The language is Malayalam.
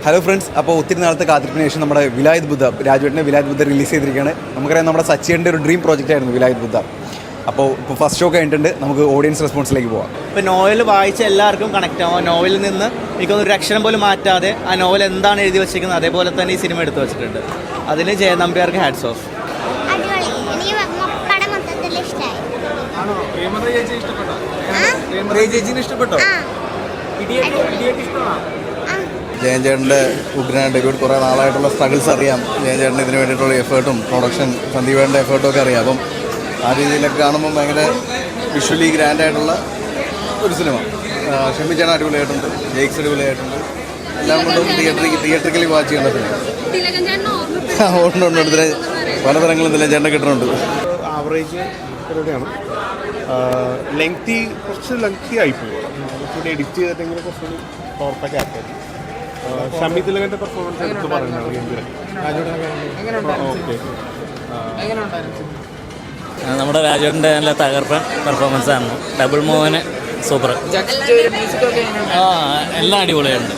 ഹലോ ഫ്രണ്ട്സ്, അപ്പോൾ ഒത്തിരി നാളത്തെ കാത്തിരിപ്പിന് ശേഷം നമ്മുടെ വിലായത് ബുദ്ധ രാജുവേട്ടനെ വിലായത് ബുദ്ധ റിലീസ് ചെയ്തിരിക്കുകയാണ്. നമുക്കറിയാം നമ്മുടെ സച്ചിൻ്റെ ഒരു ഡ്രീം പ്രോജക്റ്റ് ആയിരുന്നു വിലായത് ബുദ്ധ. അപ്പോൾ ഫസ്റ്റ് ഷോ കഴിഞ്ഞിട്ടുണ്ട്, നമുക്ക് ഓഡിയൻസ് റെസ്പോൺസിലേക്ക് പോകാം. ഇപ്പോൾ നോവൽ വായിച്ച എല്ലാവർക്കും കണക്റ്റ് ആവും. നോവലിൽ നിന്ന് എനിക്കൊന്നൊരു അക്ഷരം പോലും മാറ്റാതെ ആ നോവൽ എന്താണ് എഴുതി വെച്ചിരിക്കുന്നത് അതേപോലെ തന്നെ ഈ സിനിമ എടുത്തു വെച്ചിട്ടുണ്ട്. അതിന് ജയനമ്പ്യാർക്ക് ഹാറ്റ്സ് ഓഫ്. ജയൻ ചേട്ടൻ്റെ ഉഗ്രനായ ഡെബ്യൂട്ട് കുറേ നാളായിട്ടുള്ള സ്ട്രഗിൾസ് അറിയാം. ജയൻ ചേട്ടന് ഇതിന് വേണ്ടിയിട്ടുള്ള എഫേർട്ടും പ്രൊഡക്ഷൻ സന്ദീപേട്ടൻ്റെ എഫേർട്ടും ഒക്കെ അറിയാം. അപ്പം ആ രീതിയിലൊക്കെ കാണുമ്പോൾ ഭയങ്കര വിഷ്വലി ഗ്രാൻഡായിട്ടുള്ള ഒരു സിനിമ. ഷെമിച്ചാണ് അടിപൊളിയായിട്ടുണ്ട്, ജെയ്ക്സ് അടിപൊളിയായിട്ടുണ്ട്. എല്ലാം കൊണ്ടും തിയേറ്ററിക്കലി വാച്ച് ചെയ്യേണ്ട സിനിമ. ഓടുന്നുണ്ട്, ഇതിലെ പലതരങ്ങളും ഇതിലെ ചേട്ടൻ കിട്ടുന്നുണ്ട്. ആവറേജ് പരിപാടിയാണ്. കുറച്ച് ലെങ്തി ആയിപ്പോയി. കുറച്ചുകൂടി എഡിറ്റ് ചെയ്തിട്ടെങ്കിലും കുറച്ചുകൂടി പവർപ്പാക്കി ആക്കിയത്. ഷമി തിലകൻ്റെ പെർഫോമൻസ് എടുത്ത് പറയുന്നത് ഓക്കെ. നമ്മുടെ രാജുവിൻ്റെ നല്ല തകർപ്പൻ പെർഫോമൻസ് ആണ്. Double Mohan super. എല്ലാം അടിപൊളിയുണ്ട്.